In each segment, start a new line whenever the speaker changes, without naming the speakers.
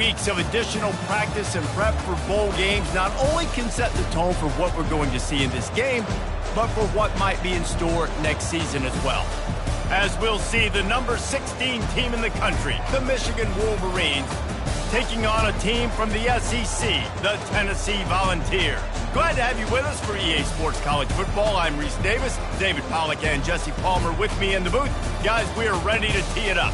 Weeks of additional practice and prep for bowl games not only can set the tone for what we're going to see in this game, but for what might be in store next season as well. As we'll see, the number 16 team in the country, the Michigan Wolverines, taking on a team from the SEC, the Tennessee Volunteers. Glad to have you with us for EA Sports College Football. I'm Reese Davis, David Pollack and Jesse Palmer with me in the booth. Guys, we are ready to tee it up.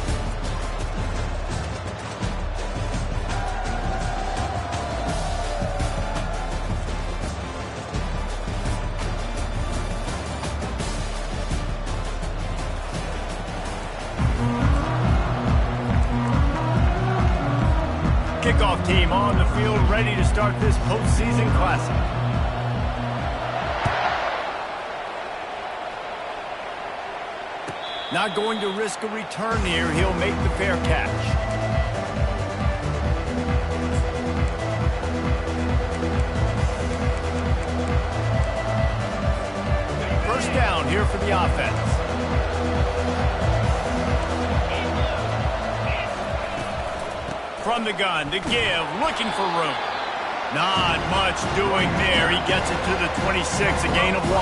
Kickoff team on the field, ready to start this postseason classic. Not going to risk a return here. He'll make the fair catch. First down here for the offense. From the gun to give, looking for room. Not much doing there. He gets it to the 26, a gain of 1.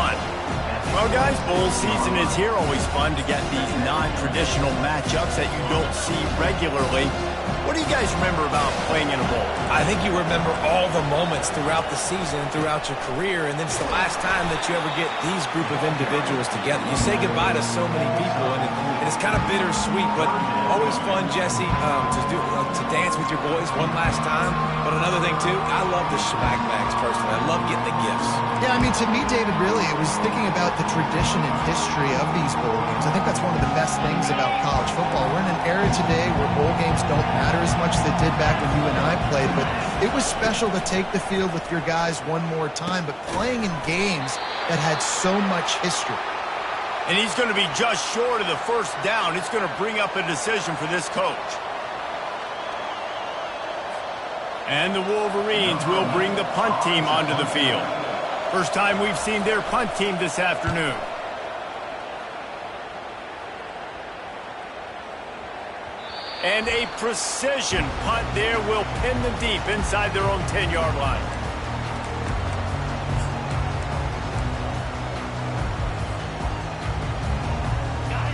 Well, guys, bowl season is here. Always fun to get these non-traditional matchups that you don't see regularly. What do you guys remember about playing in a bowl?
I think you remember all the moments throughout the season, throughout your career, and then it's the last time that you ever get these group of individuals together. You say goodbye to so many people, and it's kind of bittersweet, but always fun, Jesse, to dance with your boys one last time. But another thing, too, I love the swag bags, personally. I love getting the gifts.
Yeah, I mean, to me, David, really, it was thinking about the tradition and history of these bowl games. I think that's one of the best things about college football. We're in an era today where bowl games don't matter as much as they did back when you and I played, but it was special to take the field with your guys one more time, but playing in games that had so much history.
And he's going to be just short of the first down. It's going to bring up a decision for this coach. And the Wolverines will bring the punt team onto the field. First time we've seen their punt team this afternoon. And a precision punt there will pin them deep inside their own 10-yard line.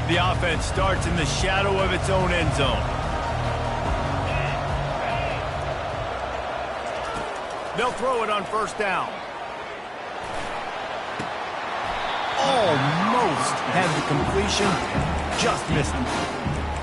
The offense starts in the shadow of its own end zone. They'll throw it on first down. Almost had the completion, just missed it.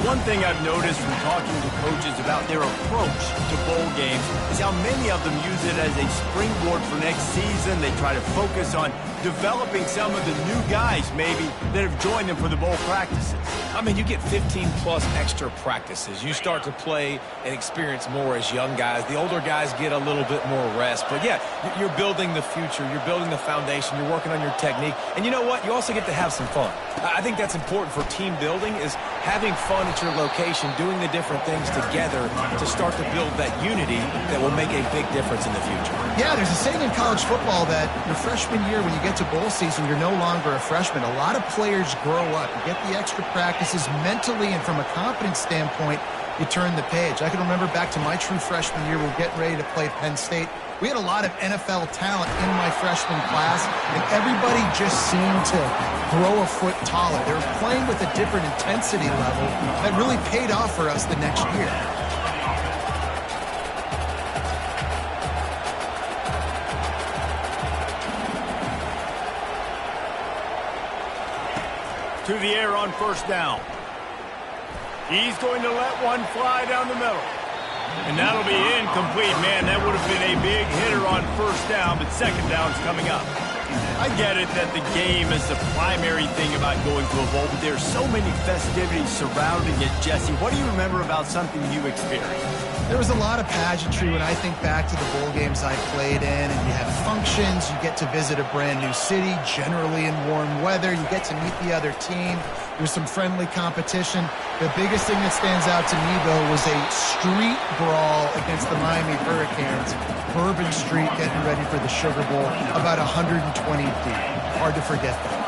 One thing I've noticed from talking to coaches about their approach to bowl games is how many of them use it as a springboard for next season. They try to focus on developing some of the new guys, maybe, that have joined them for the bowl practices.
I mean, you get 15-plus extra practices. You start to play and experience more as young guys. The older guys get a little bit more rest. But, yeah, you're building the future. You're building the foundation. You're working on your technique. And you know what? You also get to have some fun. I think that's important for team building, is having fun at your location, doing the different things together to start to build that unity that will make a big difference in the future.
Yeah, there's a saying in college football that your freshman year, when you get to bowl season, you're no longer a freshman. A lot of players grow up. You get the extra practices mentally, and from a confidence standpoint, you turn the page. I can remember back to my true freshman year, we're getting ready to play Penn State. We had a lot of NFL talent in my freshman class, and everybody just seemed to grow a foot taller. They were playing with a different intensity level that really paid off for us the next year.
To the air on first down. He's going to let one fly down the middle. And that'll be incomplete. Man, that would have been a big hitter on first down, but second down's coming up. I get it that the game is the primary thing about going to a bowl, but there's so many festivities surrounding it. Jesse, what do you remember about something you experienced?
There was a lot of pageantry when I think back to the bowl games I played in, and you have functions, you get to visit a brand new city, generally in warm weather, you get to meet the other team, there's some friendly competition. The biggest thing that stands out to me, though, was a street brawl against the Miami Hurricanes. Bourbon Street getting ready for the Sugar Bowl, about 120 deep. Hard to forget that.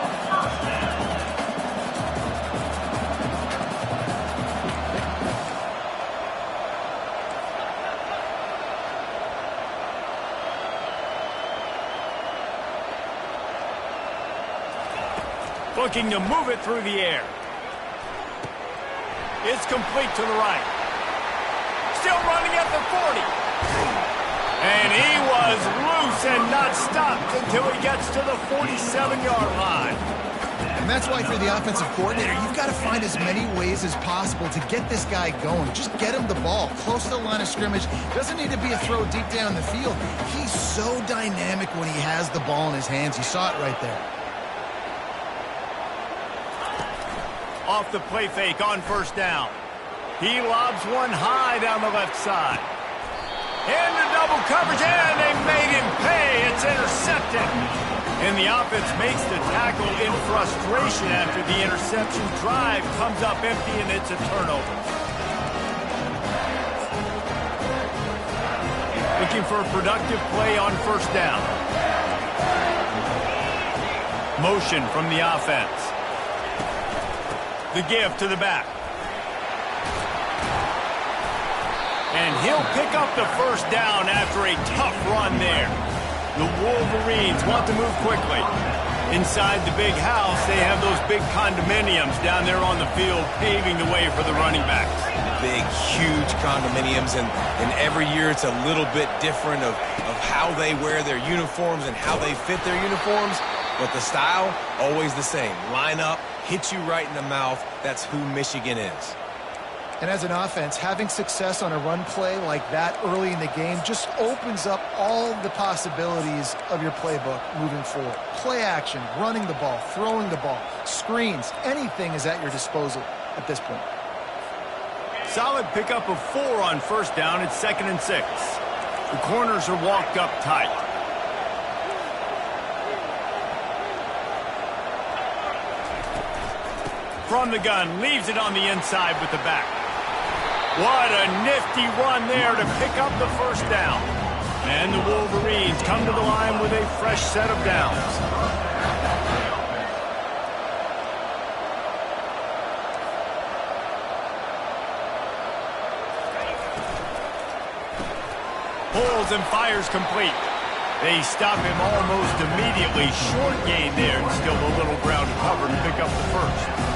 Looking to move it through the air. It's complete to the right. Still running at the 40. And he was loose and not stopped until he gets to the 47-yard line.
And that's why, if you're the offensive coordinator, you've got to find as many ways as possible to get this guy going. Just get him the ball close to the line of scrimmage. Doesn't need to be a throw deep down the field. He's so dynamic when he has the ball in his hands. You saw it right there.
Off the play fake on first down. He lobs one high down the left side. Into double coverage, and they made him pay. It's intercepted. And the offense makes the tackle in frustration after the interception. Drive comes up empty, and it's a turnover. Looking for a productive play on first down. Motion from the offense. The give to the back. And he'll pick up the first down after a tough run there. The Wolverines want to move quickly. Inside the big house, they have those big condominiums down there on the field paving the way for the running backs.
Big, huge condominiums, and every year it's a little bit different of how they wear their uniforms and how they fit their uniforms. But the style, always the same. Line up, hit you right in the mouth. That's who Michigan is.
And as an offense, having success on a run play like that early in the game just opens up all the possibilities of your playbook moving forward. Play action, running the ball, throwing the ball, screens, anything is at your disposal at this point.
Solid pickup of 4 on first down. It's 2nd and 6. The corners are walked up tight. From the gun, leaves it on the inside with the back. What a nifty run there to pick up the first down. And the Wolverines come to the line with a fresh set of downs. Pulls and fires complete. They stop him almost immediately. Short gain there, and still a little ground to cover to pick up the first.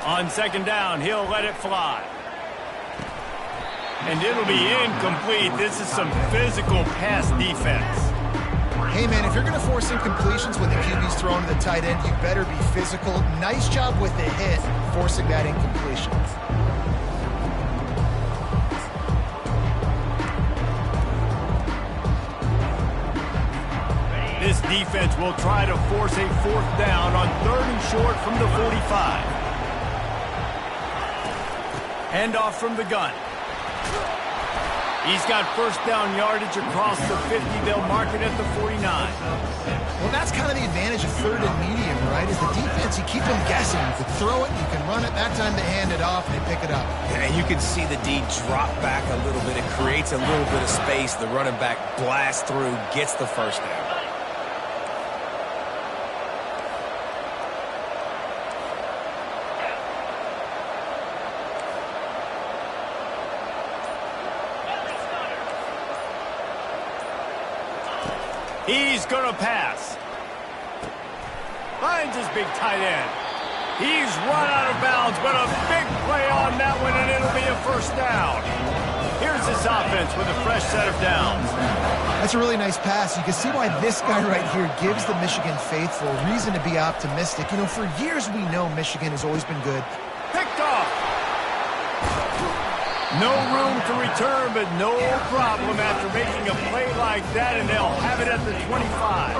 On second down, he'll let it fly. And it'll be incomplete. This is some physical pass defense.
Hey, man, if you're going to force incompletions when the QB's thrown to the tight end, you better be physical. Nice job with the hit, forcing that incompletion.
This defense will try to force a 4th down on 3rd and short from the 45. Handoff from the gun. He's got first down yardage across the 50. They'll mark it at the 49.
Well, that's kind of the advantage of 3rd and medium, right? Is the defense, you keep them guessing. You can throw it, you can run it. That time they hand it off and they pick it up.
And you can see the D drop back a little bit. It creates a little bit of space. The running back blasts through, gets the first down.
He's going to pass. Finds his big tight end. He's run out of bounds, but a big play on that one, and it'll be a first down. Here's this offense with a fresh set of downs.
That's a really nice pass. You can see why this guy right here gives the Michigan faithful reason to be optimistic. You know, for years we know Michigan has always been good.
Picked off. No room to return, but no problem after making a play like that, and they'll have it at the 25.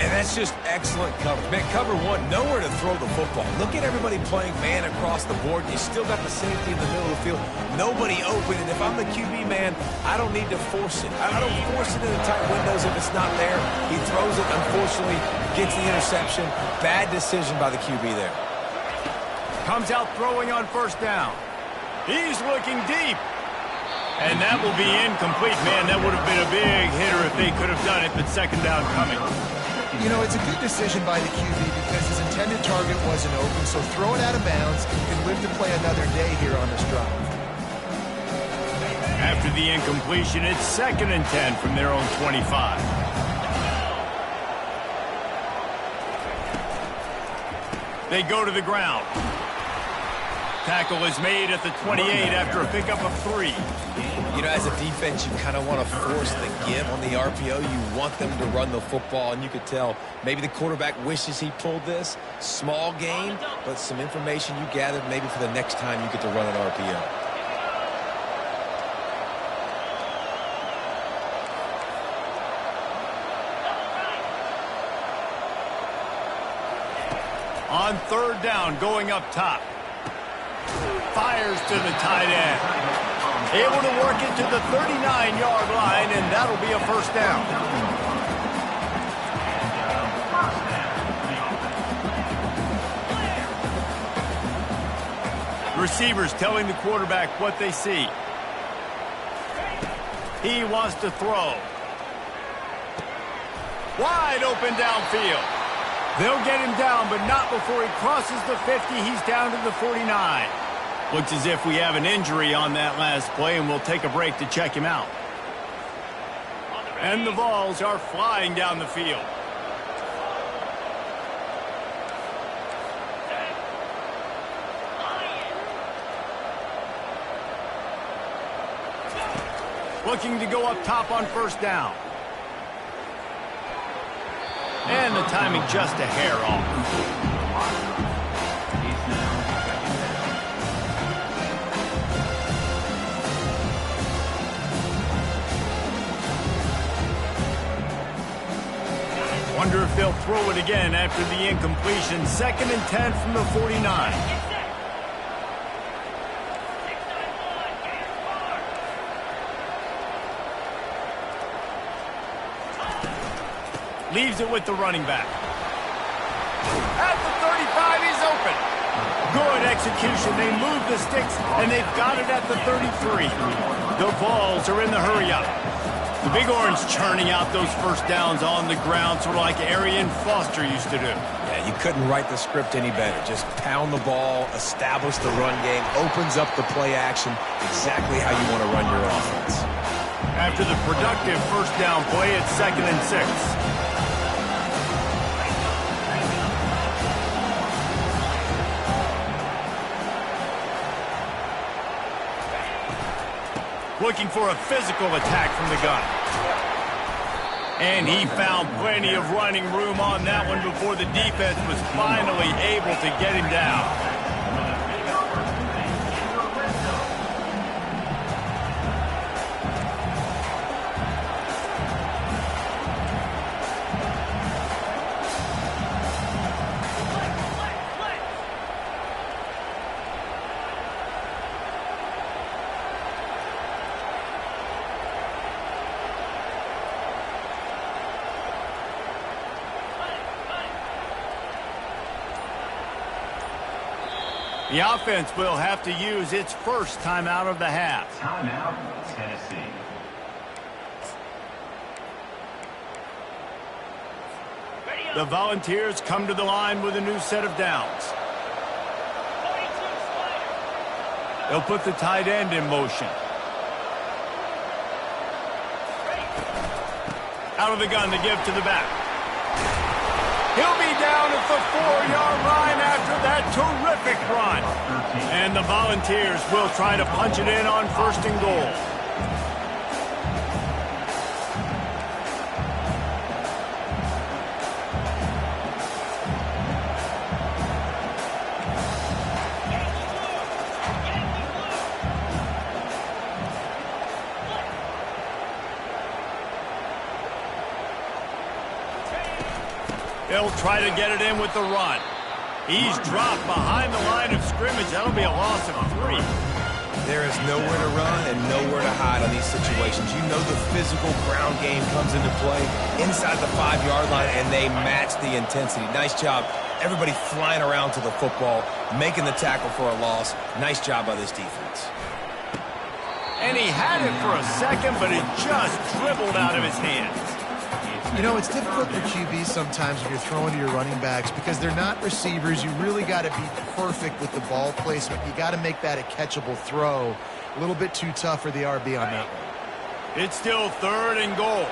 And that's just excellent coverage. Man, cover one, nowhere to throw the football. Look at everybody playing man across the board. You still got the safety in the middle of the field. Nobody open, and if I'm the QB, man, I don't need to force it. I don't force it in the tight windows if it's not there. He throws it, unfortunately, gets the interception. Bad decision by the QB there.
Comes out throwing on first down. He's looking deep. And that will be incomplete. Man, that would have been a big hitter if they could have done it, but second down coming.
You know, it's a good decision by the QB because his intended target wasn't open, so throw it out of bounds and you can live to play another day here on this drive.
After the incompletion, it's 2nd and 10 from their own 25. They go to the ground. Tackle is made at the 28 after a pickup of 3.
You know, as a defense, you kind of want to force the give on the RPO. You want them to run the football, and you could tell maybe the quarterback wishes he pulled this. Small gain, but some information you gathered maybe for the next time you get to run an RPO.
On 3rd down, going up top. Fires to the tight end. Able to work it to the 39-yard line, and that'll be a 1st down. Receivers telling the quarterback what they see. He wants to throw. Wide open downfield. They'll get him down, but not before he crosses the 50. He's down to the 49. Looks as if we have an injury on that last play, and we'll take a break to check him out. And the balls are flying down the field. Looking to go up top on 1st down. And the timing just a hair off. Wonder if they'll throw it again after the incompletion. 2nd and 10 from the 49. Leaves it with the running back. At the 35, he's open. Good execution. They move the sticks, and they've got it at the 33. The balls are in the hurry-up. The Big Orange churning out those 1st downs on the ground, sort of like Arian Foster used to do.
Yeah, you couldn't write the script any better. Just pound the ball, establish the run game, opens up the play action, exactly how you want to run your offense.
After the productive 1st down play, it's 2nd and 6. Looking for a physical attack from the gun. And he found plenty of running room on that one before the defense was finally able to get him down. The offense will have to use its 1st timeout of the half.
Timeout, Tennessee.
The Volunteers come to the line with a new set of downs. They'll put the tight end in motion. Out of the gun to give to the back. He'll be down at the 4-yard line after that terrific run. And the Volunteers will try to punch it in on 1st and goal. They'll try to get it in with the run. He's dropped behind the line of scrimmage. That'll be a loss of 3.
There is nowhere to run and nowhere to hide on these situations. You know the physical ground game comes into play inside the 5-yard line, and they match the intensity. Nice job. Everybody flying around to the football, making the tackle for a loss. Nice job by this defense.
And he had it for a second, but it just dribbled out of his hands.
You know, it's difficult for QBs sometimes when you're throwing to your running backs because they're not receivers. You really got to be perfect with the ball placement. You got to make that a catchable throw. A little bit too tough for the RB on that one.
It's still 3rd and goal.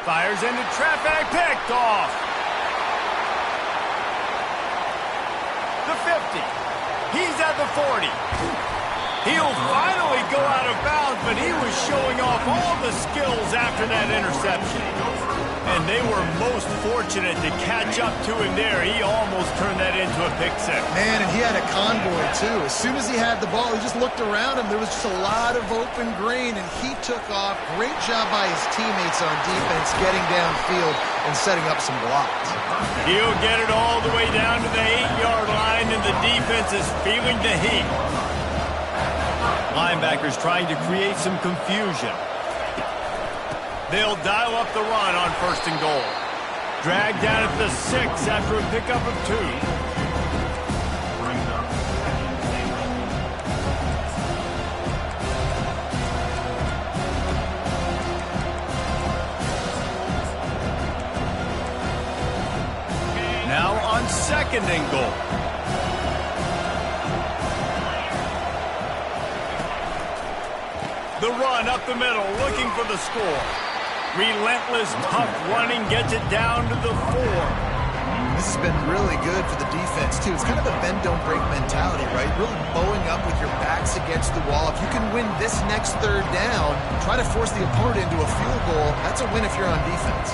Fires into traffic, picked off. The 50. He's at the 40. He'll finally go out of bounds, but he was showing off all the skills after that interception. And they were most fortunate to catch up to him there. He almost turned that into a pick six.
Man, and he had a convoy, too. As soon as he had the ball, he just looked around him. There was just a lot of open green, and he took off. Great job by his teammates on defense getting downfield and setting up some blocks.
He'll get it all the way down to the 8-yard line, and the defense is feeling the heat. Linebackers trying to create some confusion. They'll dial up the run on 1st and goal. Dragged down at the 6 after a pickup of 2. Now on 2nd and goal. The run up the middle, looking for the score. Relentless, tough running gets it down to the 4.
This has been really good for the defense, too. It's kind of a bend-don't-break mentality, right? Really bowing up with your backs against the wall. If you can win this next 3rd down, try to force the opponent into a field goal. That's a win if you're on defense.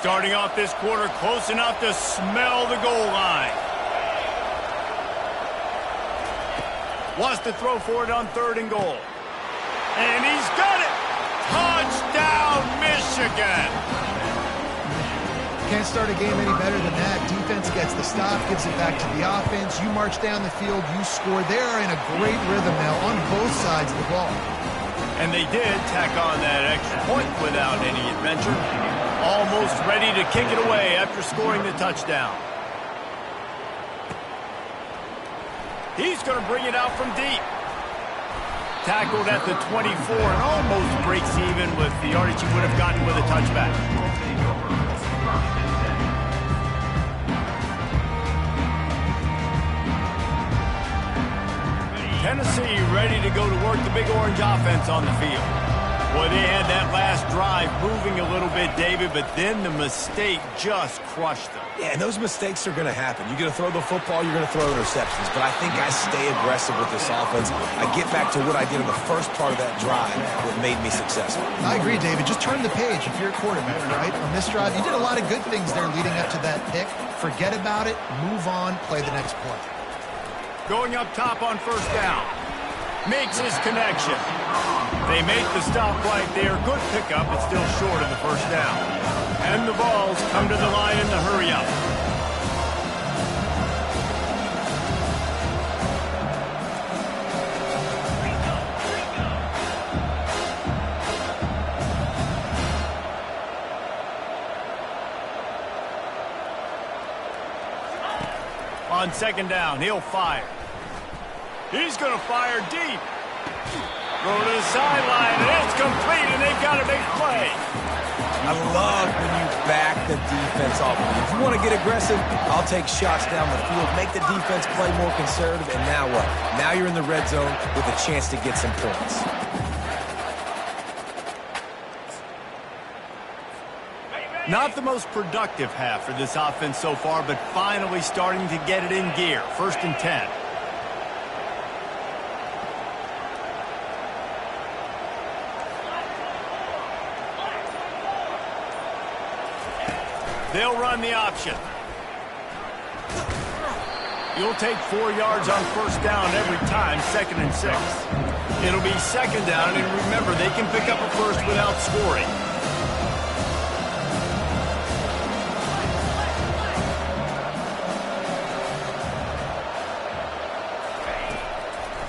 Starting off this quarter close enough to smell the goal line. Wants to throw for it on 3rd and goal. And he's got it! Touchdown, Michigan!
Can't start a game any better than that. Defense gets the stop, gives it back to the offense. You march down the field, you score. They are in a great rhythm now on both sides of the ball.
And they did tack on that extra point without any adventure. Almost ready to kick it away after scoring the touchdown. He's going to bring it out from deep. Tackled at the 24 and almost breaks even with the yardage he would have gotten with a touchback. Tennessee ready to go to work the Big Orange offense on the field. Boy, they had that last drive moving a little bit, David, but then the mistake just crushed them.
Yeah, and those mistakes are going to happen. You're going to throw the football, you're going to throw interceptions. But I think I stay aggressive with this offense. I get back to what I did in the first part of that drive that made me successful.
I agree, David. Just turn the page if you're a quarterback, right? On this drive, you did a lot of good things there leading up to that pick. Forget about it, move on, play the next play.
Going up top on 1st down. Makes his connection. They make the stop right there. Good pickup, but still short of the 1st down. And the balls come to the line in the hurry-up. On 2nd down, he'll fire. He's going to fire deep. Throw to the sideline, and it's complete, and they've got a big play.
I love when you back the defense off. If you want to get aggressive, I'll take shots down the field, make the defense play more conservative, and now what? Now you're in the red zone with a chance to get some points.
Not the most productive half for this offense so far, but finally starting to get it in gear. 1st and 10. They'll run the option. You'll take 4 yards on first down every time, 2nd and 6. It'll be 2nd down, and remember, they can pick up a first without scoring.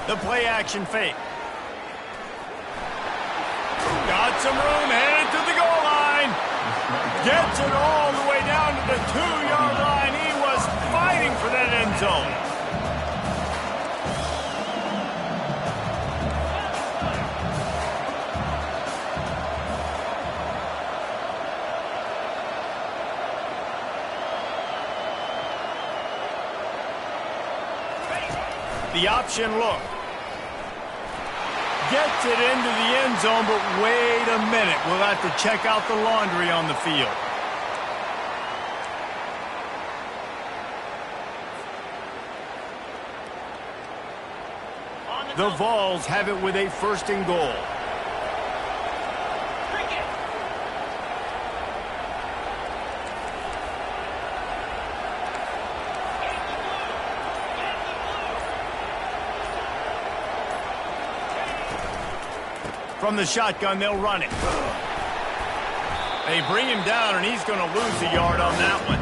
The play action fake. Got some room, headed to the goal line. Gets it all the way down to the 2-yard line. He was fighting for that end zone. The option look. Gets it into the end zone, but wait a minute. We'll have to check out the laundry on the field. The Vols have it with a 1st and goal. From the shotgun, they'll run it. They bring him down, and he's going to lose a yard on that one.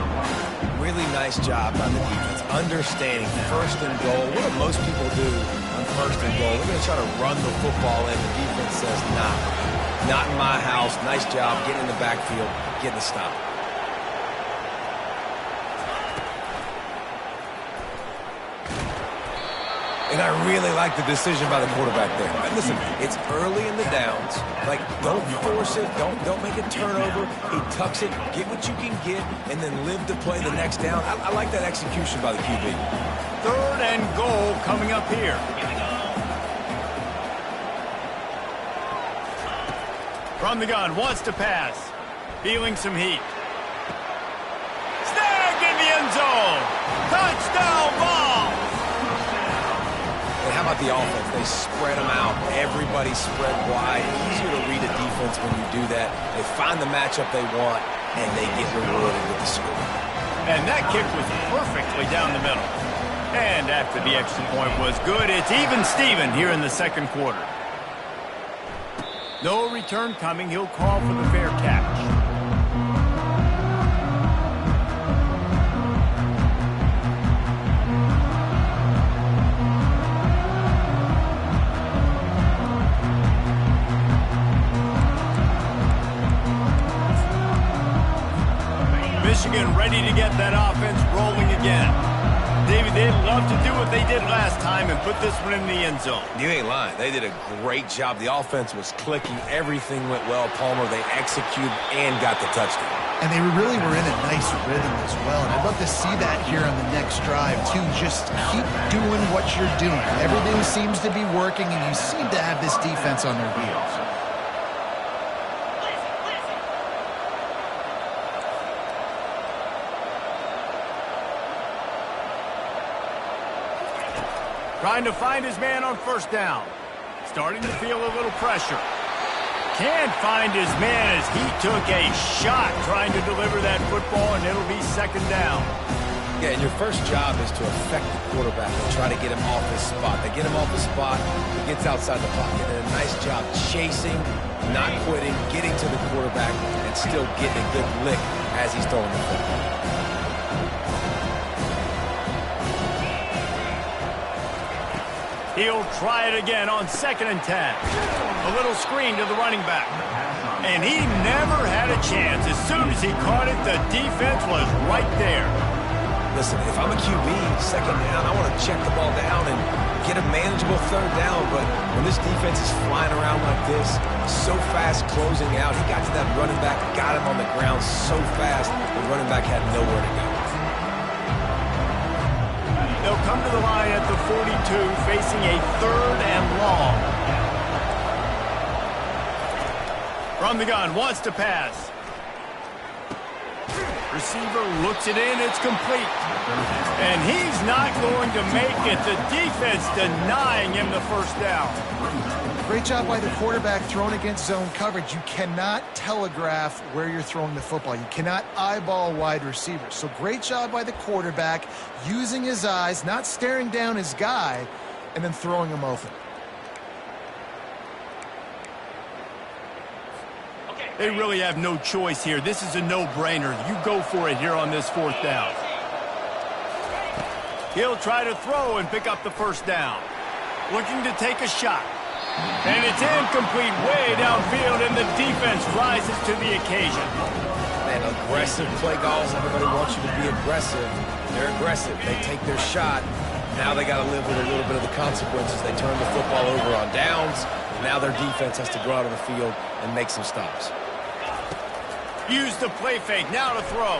Really nice job by the defense, understanding 1st and goal. What do most people do on 1st and goal? They're going to try to run the football in. The defense says, nah, not in my house. Nice job getting in the backfield, getting the stop. And I really like the decision by the quarterback there. But listen, it's early in the downs. Like, don't force it. Don't make a turnover. He tucks it, get what you can get, and then live to play the next down. I like that execution by the QB.
3rd and goal coming up here. From the gun, wants to pass. Feeling some heat. Snagged in the end zone. Touchdown ball.
And how about the offense? They spread them out. Everybody spread wide. Easier to read a defense when you do that. They find the matchup they want, and they get rewarded with the score.
And that kick was perfectly down the middle. And after the extra point was good, it's even Steven here in the 2nd quarter. No return coming. He'll call for the fair catch. Michigan ready to get that offense rolling again. David, they'd love to do what they did last time and put this one in the end zone.
You ain't lying. They did a great job. The offense was clicking. Everything went well. Palmer, they executed and got the touchdown.
And they really were in a nice rhythm as well. And I'd love to see that here on the next drive, too. Just keep doing what you're doing. Everything seems to be working, and you seem to have this defense on their heels.
Trying to find his man on 1st down. Starting to feel a little pressure. Can't find his man as he took a shot trying to deliver that football, and it'll be 2nd down.
Yeah, and your first job is to affect the quarterback and try to get him off his spot. They get him off the spot, he gets outside the pocket, and a nice job chasing, not quitting, getting to the quarterback, and still getting a good lick as he's throwing the football.
He'll try it again on 2nd and 10. A little screen to the running back. And he never had a chance. As soon as he caught it, the defense was right there.
Listen, if I'm a QB, 2nd down, I want to check the ball down and get a manageable 3rd down. But when this defense is flying around like this, so fast closing out, he got to that running back, got him on the ground so fast, the running back had nowhere to go.
They'll come to the line at the 42, facing a 3rd and long. From the gun, wants to pass. Receiver looks it in, it's complete. And he's not going to make it. The defense denying him the 1st down.
Great job by the quarterback throwing against zone coverage. You cannot telegraph where you're throwing the football. You cannot eyeball wide receivers. So great job by the quarterback using his eyes, not staring down his guy, and then throwing him open.
They really have no choice here. This is a no-brainer. You go for it here on this fourth down. He'll try to throw and pick up the first down. Looking to take a shot. And it's incomplete way downfield, and the defense rises to the occasion.
Man, aggressive play calls. Everybody wants you to be aggressive. They're aggressive. They take their shot. Now they got to live with a little bit of the consequences. They turn the football over on downs. Now their defense has to go out on the field and make some stops.
Use the play fake. Now to throw.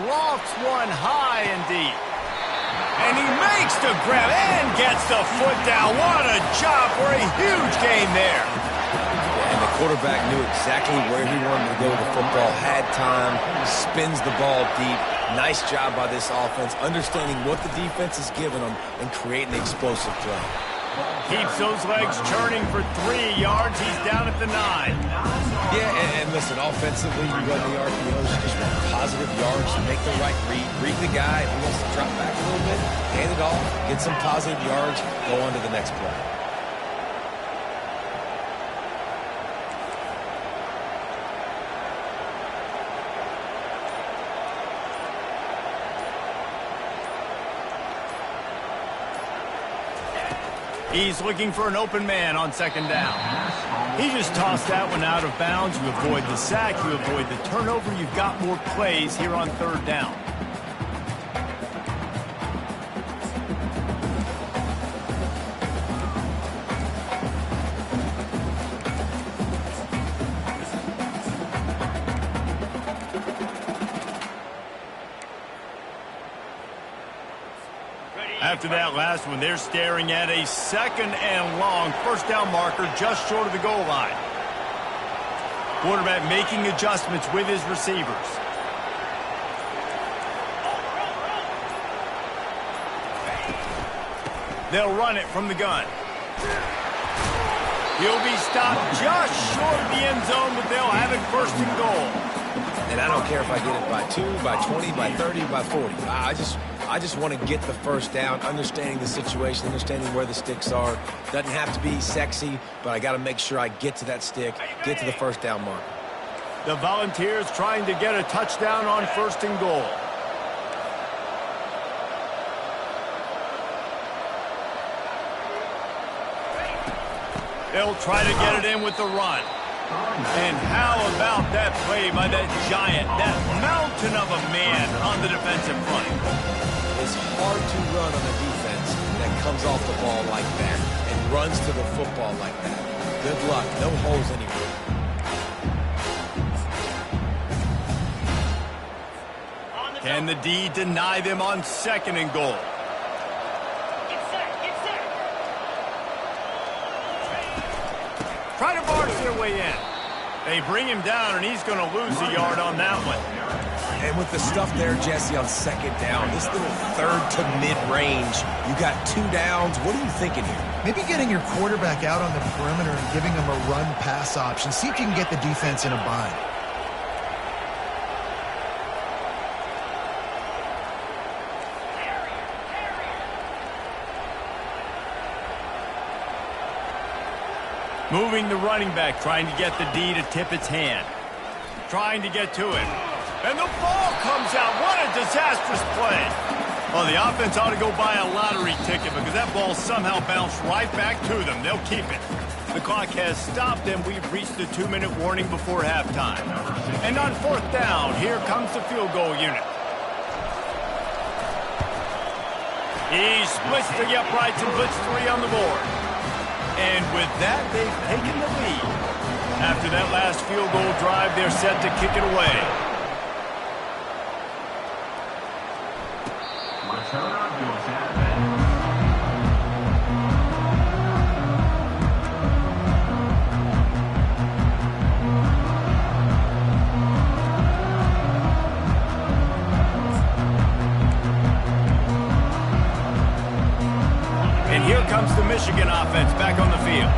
Lofts one high and deep. And he makes the grab and gets the foot down. What a job for a huge gain there.
And the quarterback knew exactly where he wanted to go with the football, had time, spins the ball deep. Nice job by this offense, understanding what the defense is giving them and creating the explosive play.
Keeps those legs churning for 3 yards. He's down at the 9.
Yeah, and listen, offensively, you run the RPOs, you just want positive yards, make the right read the guy. If he wants to drop back a little bit, hand it off, get some positive yards, go on to the next play.
He's looking for an open man on second down. He just tossed that one out of bounds. You avoid the sack, you avoid the turnover. You've got more plays here on third down. After that last one, they're staring at a second and long first down marker just short of the goal line. Quarterback making adjustments with his receivers. They'll run it from the gun. He'll be stopped just short of the end zone, but they'll have it first and goal.
And I don't care if I get it by 2, by 20, by 30, by 40. I just want to get the first down, understanding the situation, understanding where the sticks are. Doesn't have to be sexy, but I got to make sure I get to that stick, get to the first down mark.
The Volunteers trying to get a touchdown on first and goal. They'll try to get it in with the run. And how about that play by that giant, that mountain of a man on the defensive front?
It's hard to run on a defense that comes off the ball like that and runs to the football like that. Good luck. No holes anywhere.
Can the D deny them on second and goal? Try to barge their way in. They bring him down, and he's going to lose a yard on that one.
And with the stuff there, Jesse, on second down, this little third to mid-range, you got 2 downs. What are you thinking here?
Maybe getting your quarterback out on the perimeter and giving him a run-pass option. See if you can get the defense in a bind.
Moving the running back, trying to get the D to tip its hand. Trying to get to it. And the ball comes out. What a disastrous play. Well, the offense ought to go buy a lottery ticket because that ball somehow bounced right back to them. They'll keep it. The clock has stopped, and we've reached the 2-minute warning before halftime. And on fourth down, here comes the field goal unit. He splits the uprights and puts 3 on the board. And with that, they've taken the lead. After that last field goal drive, they're set to kick it away. And here comes the Michigan offense back on the field.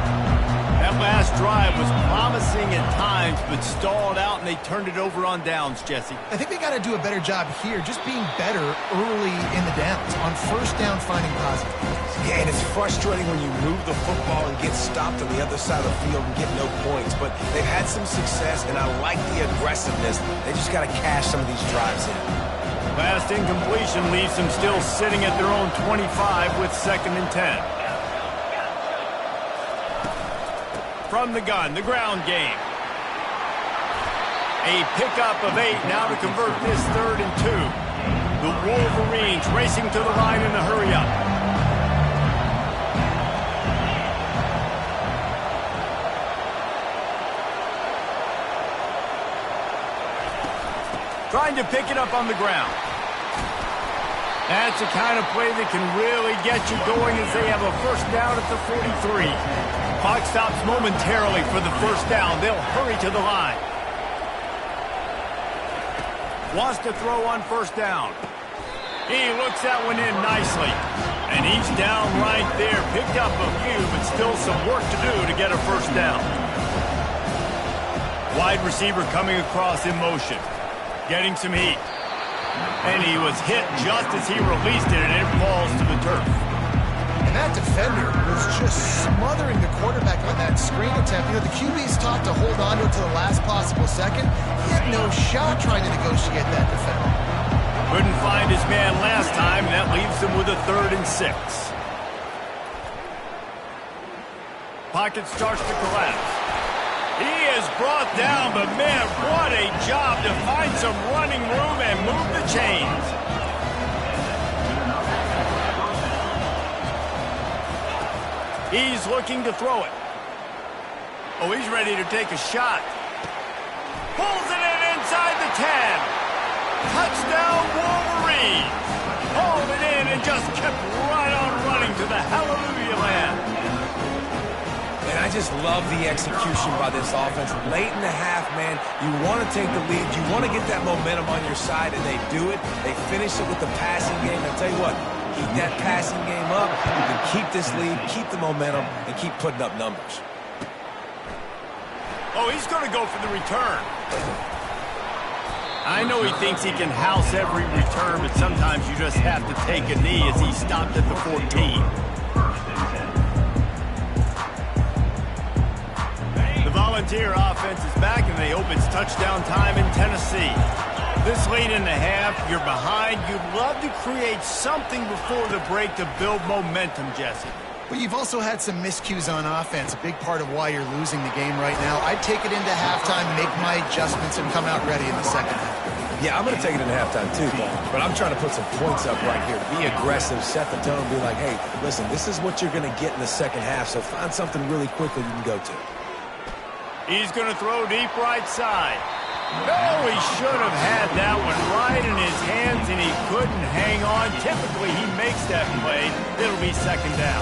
That last drive was promising at times, but stalled out, and they turned it over on downs, Jesse.
I think they got to do a better job here, just being better early in the downs, on first down finding positive.
Yeah, and it's frustrating when you move the football and get stopped on the other side of the field and get no points. But they've had some success, and I like the aggressiveness. They just got to cash some of these drives in.
Last incompletion leaves them still sitting at their own 25 with 2nd and 10. From the gun, the ground game. A pickup of 8 now to convert this 3rd and 2. The Wolverines racing to the line in the hurry up. Trying to pick it up on the ground. That's the kind of play that can really get you going as they have a first down at the 43. Clock stops momentarily for the first down. They'll hurry to the line. Wants to throw on first down. He looks that one in nicely. And he's down right there. Picked up a few, but still some work to do to get a first down. Wide receiver coming across in motion. Getting some heat. And he was hit just as he released it, and it falls to the turf.
And that defender was just smothering the quarterback on that screen attempt. You know, the QB's taught to hold on to it to the last possible second. He had no shot trying to negotiate that defender.
Couldn't find his man last time, and that leaves him with a 3rd and 6. Pocket starts to collapse. He is brought down, but man, what a job to find some running room and move the chains. He's looking to throw it. Oh, he's ready to take a shot. Pulls it in inside the 10. Touchdown, Wolverines. Hauled it in and just kept right on running to the hallelujah land.
And I just love the execution by this offense. Late in the half, man, you want to take the lead. You want to get that momentum on your side, and they do it. They finish it with the passing game. I'll tell you what, keep that passing game up. You can keep this lead, keep the momentum, and keep putting up numbers.
Oh, he's going to go for the return. I know he thinks he can house every return, but sometimes you just have to take a knee as he stopped at the 14. The Volunteer offense is back, and they hope it's touchdown time in Tennessee. This late in the half, you're behind. You'd love to create something before the break to build momentum, Jesse.
But you've also had some miscues on offense, a big part of why you're losing the game right now. I'd take it into halftime, make my adjustments, and come out ready in the second half.
Yeah, I'm going to take it into halftime too, but I'm trying to put some points up right here. Be aggressive, set the tone, be like, hey, listen, this is what you're going to get in the second half, so find something really quickly you can go to.
He's going to throw deep right side. Oh, he should have had that one right in his hands, and he couldn't hang on. Typically, he makes that play. It'll be second down.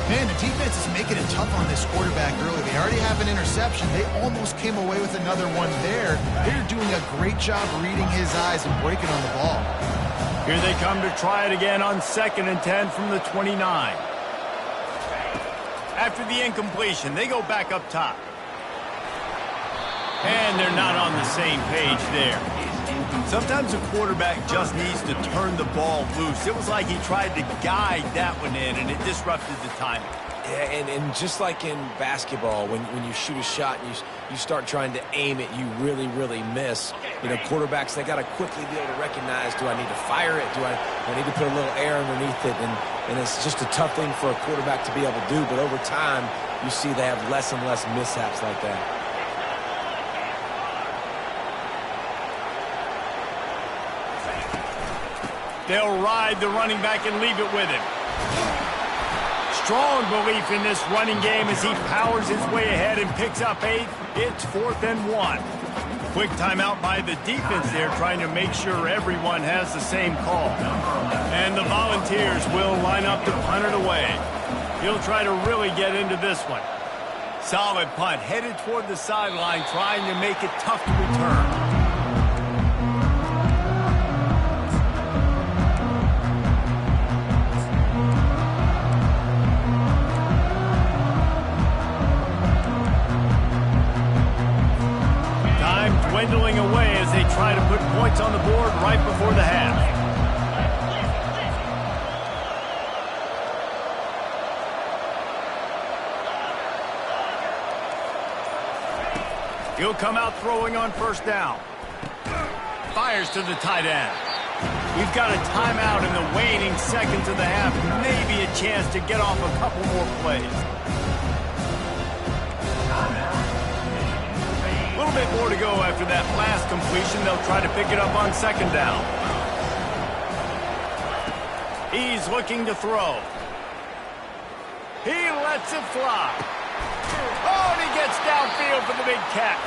Man, the defense is making it tough on this quarterback early. They already have an interception. They almost came away with another one there. They're doing a great job reading his eyes and breaking on the ball.
Here they come to try it again on 2nd and 10 from the 29. After the incompletion, they go back up top. And they're not on the same page there. Sometimes a quarterback just needs to turn the ball loose. It was like he tried to guide that one in, and it disrupted the timing.
Yeah, and just like in basketball, when you shoot a shot and you start trying to aim it, you really, really miss. You know, quarterbacks, they got to quickly be able to recognize, do I need to fire it? Do I need to put a little air underneath it? And it's just a tough thing for a quarterback to be able to do. But over time, you see they have less and less mishaps like that.
They'll ride the running back and leave it with him. Strong belief in this running game as he powers his way ahead and picks up 8. It's 4th and 1. Quick timeout by the defense there, trying to make sure everyone has the same call. And the Volunteers will line up to punt it away. He'll try to really get into this one. Solid punt, headed toward the sideline, trying to make it tough to return. points on the board right before the half. He'll come out throwing on first down. Fires to the tight end. We've got a timeout in the waning seconds of the half. Maybe a chance to get off a couple more plays. A little bit more to go after that last completion. They'll try to pick it up on second down. He's looking to throw. He lets it fly. Oh, and he gets downfield for the big catch.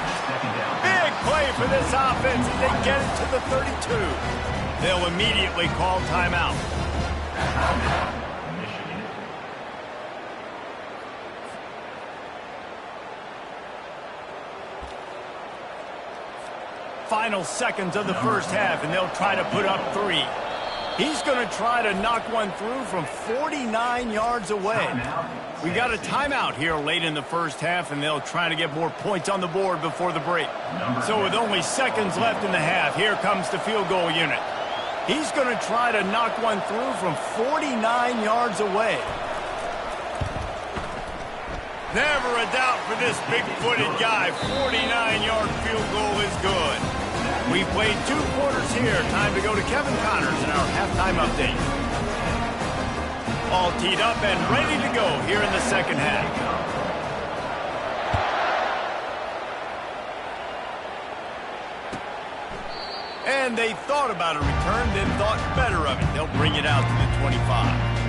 Big play for this offense as they get it to the 32. They'll immediately call timeout. Final seconds of the first half, and they'll try to put up 3. He's going to try to knock one through from 49 yards away. We got a timeout here late in the first half, and they'll try to get more points on the board before the break. So with only seconds left in the half, here comes the field goal unit. He's going to try to knock one through from 49 yards away. Never a doubt for this big-footed guy. 49-yard field goal is good. We've played 2 quarters here. Time to go to Kevin Connors in our halftime update. All teed up and ready to go here in the second half. And they thought about a return, then thought better of it. They'll bring it out to the 25.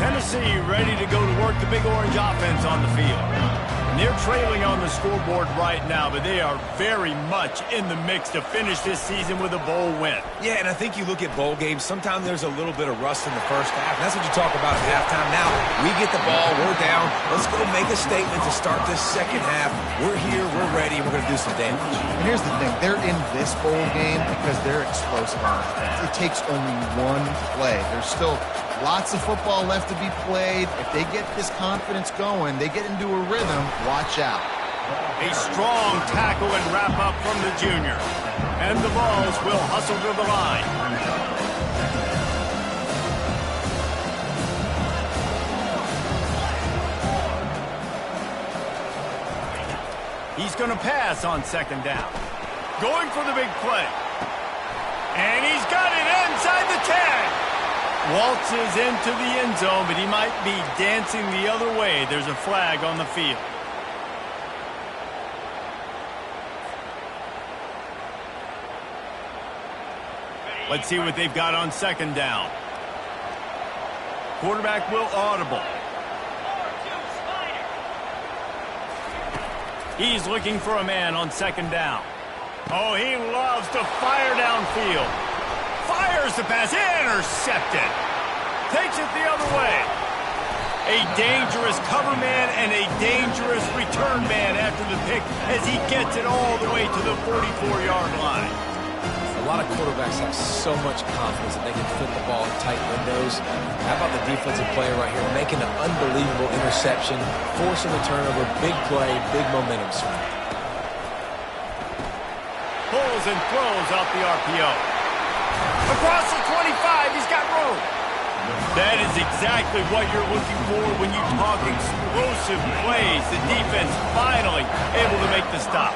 Tennessee ready to go to work the Big Orange offense on the field. And they're trailing on the scoreboard right now, but they are very much in the mix to finish this season with a bowl win.
Yeah, and I think you look at bowl games, sometimes there's a little bit of rust in the first half. And that's what you talk about at halftime. Now, we get the ball, we're down. Let's go make a statement to start this second half. We're here, we're ready, and we're going to do some damage.
And here's the thing. They're in this bowl game because they're explosive on offense. It takes only one play. There's still lots of football left to be played. If they get this confidence going, they get into a rhythm, watch out.
A strong tackle and wrap up from the junior. And the Vols will hustle to the line. He's going to pass on second down. Going for the big play. And he's got it inside the 10. Waltzes into the end zone, but he might be dancing the other way. There's a flag on the field. Let's see what they've got on second down. Quarterback will audible. He's looking for a man on second down. Oh, he loves to fire downfield. Fires the pass, intercepted. Takes it the other way. A dangerous cover man and a dangerous return man after the pick as he gets it all the way to the 44-yard line.
A lot of quarterbacks have so much confidence that they can fit the ball in tight windows. How about the defensive player right here making an unbelievable interception, forcing the turnover, big play, big momentum swing.
Pulls and throws out the RPO. Across the 25, he's got room. That is exactly what you're looking for when you talk explosive plays. The defense finally able to make the stop.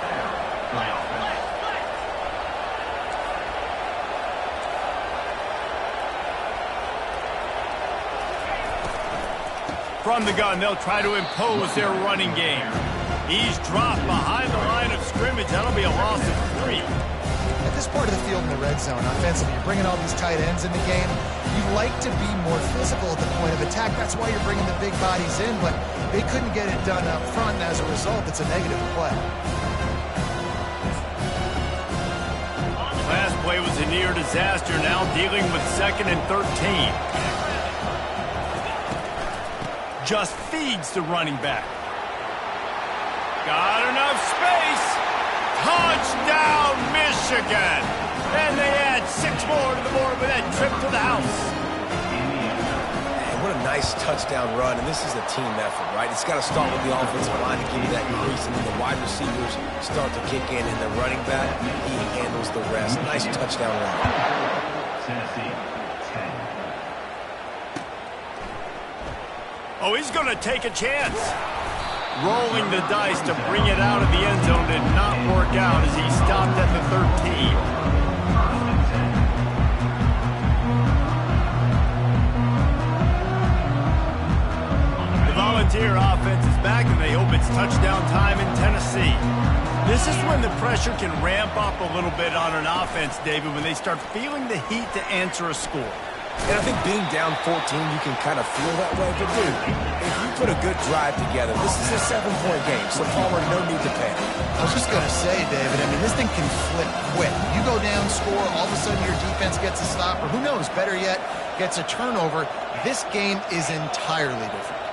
From the gun, they'll try to impose their running game. He's dropped behind the line of scrimmage. That'll be a loss of 3.
At this part of the field in the red zone, offensively, you're bringing all these tight ends in the game. You like to be more physical at the point of attack. That's why you're bringing the big bodies in, but they couldn't get it done up front, and as a result, it's a negative play.
Last play was a near disaster, now dealing with 2nd and 13. Just feeds the running back. Got enough space. Touchdown, Michigan. And they add 6 more to the board with that trip to the house.
Man, what a nice nice touchdown run, and this is a team effort, right? It's got to start with the offensive line to give you that crease, and then the wide receivers start to kick in, and the running back, he handles the rest. Nice touchdown run.
Tennessee, 10.
Oh, he's going to take a chance. Rolling the dice to bring it out of the end zone did not work out as he stopped at the 13. Volunteer offense is back, and they hope it's touchdown time in Tennessee. This is when the pressure can ramp up a little bit on an offense, David, when they start feeling the heat to answer a score.
And I think being down 14, you can kind of feel that way. But, dude, if you put a good drive together, this is a 7-point game, so Palmer, no need to panic.
I was just going to say, David, I mean, this thing can flip quick. You go down, score, all of a sudden your defense gets a stop, or who knows, better yet, gets a turnover. This game is entirely different.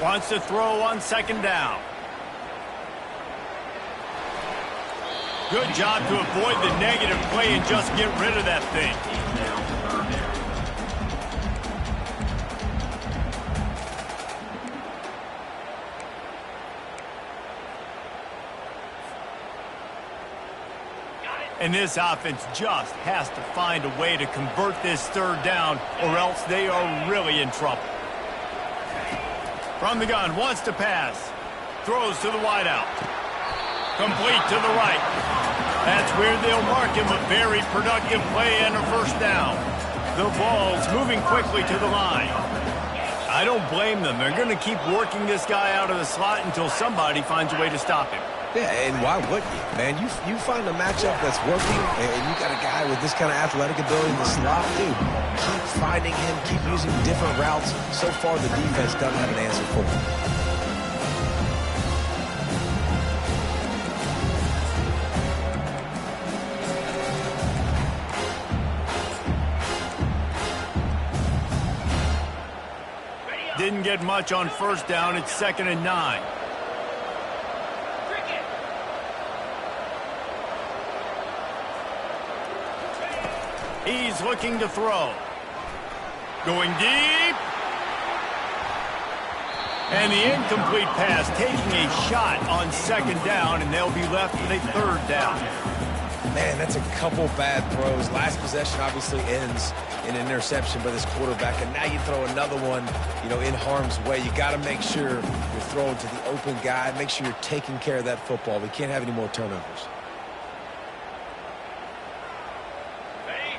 Wants to throw on second down. Good job to avoid the negative play and just get rid of that thing. And this offense just has to find a way to convert this third down, or else they are really in trouble. From the gun, wants to pass. Throws to the wideout. Complete to the right. That's where they'll mark him a very productive play and a first down. The ball's moving quickly to the line. I don't blame them. They're going to keep working this guy out of the slot until somebody finds a way to stop him.
Yeah, and why wouldn't you, man? You find a matchup that's working, and you got a guy with this kind of athletic ability in the slot, dude. Keep finding him, keep using different routes. So far, the defense doesn't have an answer for him.
Didn't get much on first down. It's 2nd and 9. He's looking to throw. Going deep. And the incomplete pass, taking a shot on second down, and they'll be left with a third down.
Man, that's a couple bad throws. Last possession obviously ends in an interception by this quarterback, and now you throw another one, in harm's way. You got to make sure you're throwing to the open guy. Make sure you're taking care of that football. We can't have any more turnovers.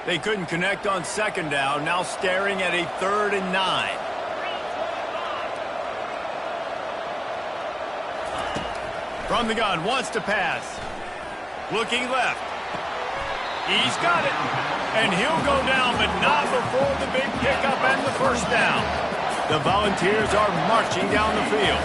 They couldn't connect on second down, now staring at a 3rd and 9. From the gun, wants to pass. Looking left. He's got it. And he'll go down, but not before the big pickup and the first down. The Volunteers are marching down the field.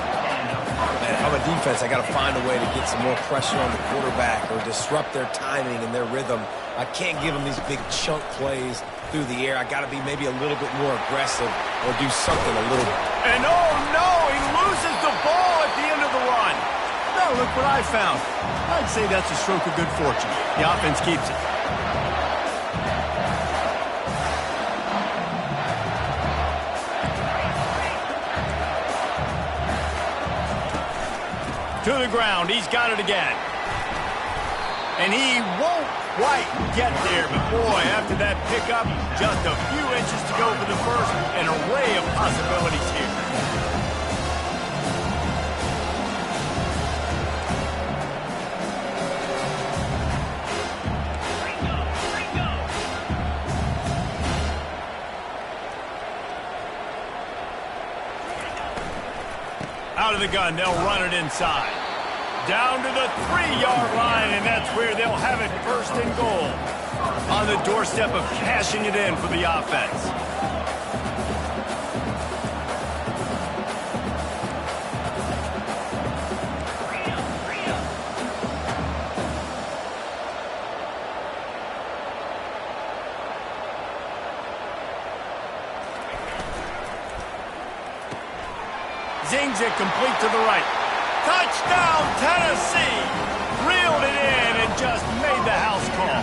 Man, if I'm a defense, I got to find a way to get some more pressure on the quarterback or disrupt their timing and their rhythm. I can't give them these big chunk plays through the air. I got to be maybe a little bit more aggressive or do something a little bit.
And oh no, he loses the ball at the end of the run. Now look what I found. I'd say that's a stroke of good fortune. The offense keeps it. To the ground, he's got it again. And he won't quite get there, but boy, after that pickup, just a few inches to go for the first, an array of possibilities here. Out of the gun, they'll run it inside. Down to the 3-yard line, and that's where they'll have it 1st and goal. On the doorstep of cashing it in for the offense. Zings it complete to the right. Touchdown, Tennessee! Reeled it in and just made the house call.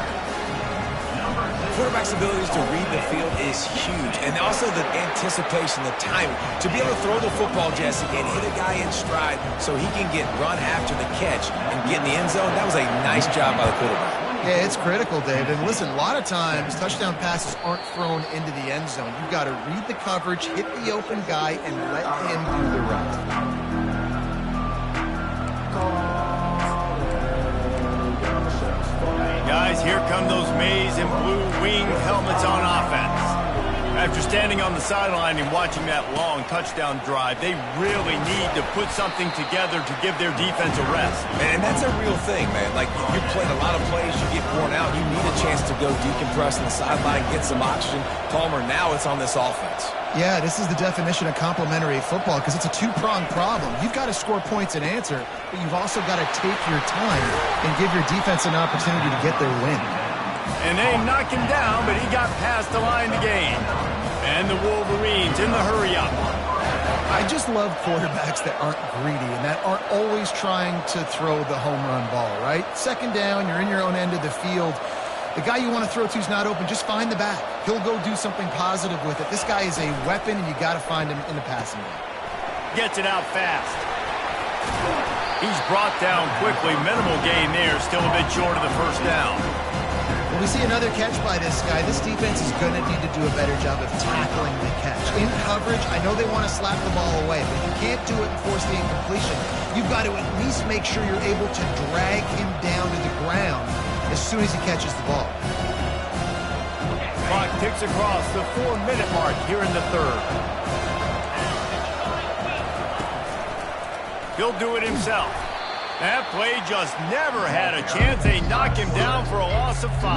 quarterback's abilities to read the field is huge. And also the anticipation, the timing. To be able to throw the football, Jesse, and hit a guy in stride so he can get run after the catch and get in the end zone, that was a nice job by the quarterback.
Yeah, it's critical, Dave. And listen, a lot of times touchdown passes aren't thrown into the end zone. You've got to read the coverage, hit the open guy, and let him do the rest.
Guys, here come those maize and blue winged helmets on offense. After standing on the sideline and watching that long touchdown drive, they really need to put something together to give their defense a rest.
And that's a real thing, man. Like, you played a lot of plays, you get worn out, you need a chance to go decompress on the sideline, get some oxygen. Palmer, now it's on this offense.
Yeah, this is the definition of complementary football because it's a two-pronged problem. You've got to score points and answer, but you've also got to take your time and give your defense an opportunity to get their win.
And they knocked him down, but he got past the line to gain. And the Wolverines in the hurry-up.
I just love quarterbacks that aren't greedy and that aren't always trying to throw the home run ball, right? Second down, you're in your own end of the field. The guy you want to throw to is not open. Just find the back. He'll go do something positive with it. This guy is a weapon, and you got to find him in the passing game.
Gets it out fast. He's brought down quickly. Minimal gain there. Still a bit short of the first down.
When we see another catch by this guy, this defense is going to need to do a better job of tackling the catch. In coverage, I know they want to slap the ball away, but if you can't do it and force the incompletion, you've got to at least make sure you're able to drag him down to the ground as soon as he catches the ball.
Clock ticks across the 4-minute mark here in the third. He'll do it himself. That play just never had a chance. They knock him down for a loss of 5.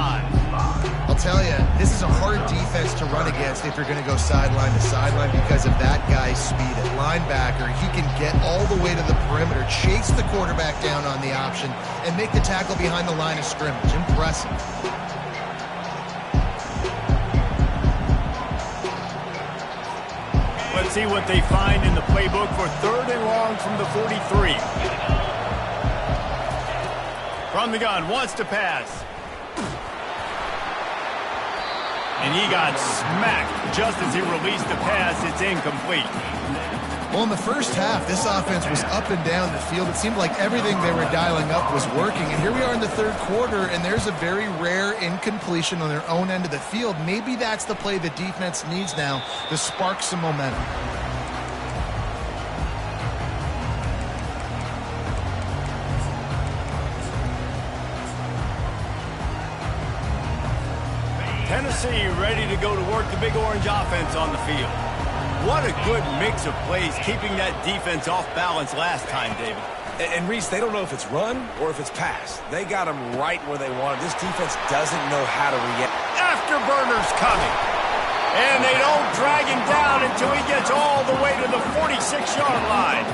I'll tell you, this is a hard defense to run against if you're going to go sideline to sideline because of that guy's speed. At linebacker, he can get all the way to the perimeter, chase the quarterback down on the option, and make the tackle behind the line of scrimmage. Impressive.
Let's see what they find in the playbook for 3rd and long from the 43. From the gun, wants to pass. And he got smacked just as he released the pass. It's incomplete.
Well, in the first half, this offense was up and down the field. It seemed like everything they were dialing up was working. And here we are in the third quarter, and there's a very rare incompletion on their own end of the field. Maybe that's the play the defense needs now to spark some momentum.
Tennessee ready to go to work the Big Orange offense on the field. What a good mix of plays, keeping that defense off balance last time, David.
And Reese, they don't know if it's run or if it's pass. They got him right where they want him. This defense doesn't know how to react.
Afterburner's coming. And they don't drag him down until he gets all the way to the 46-yard line.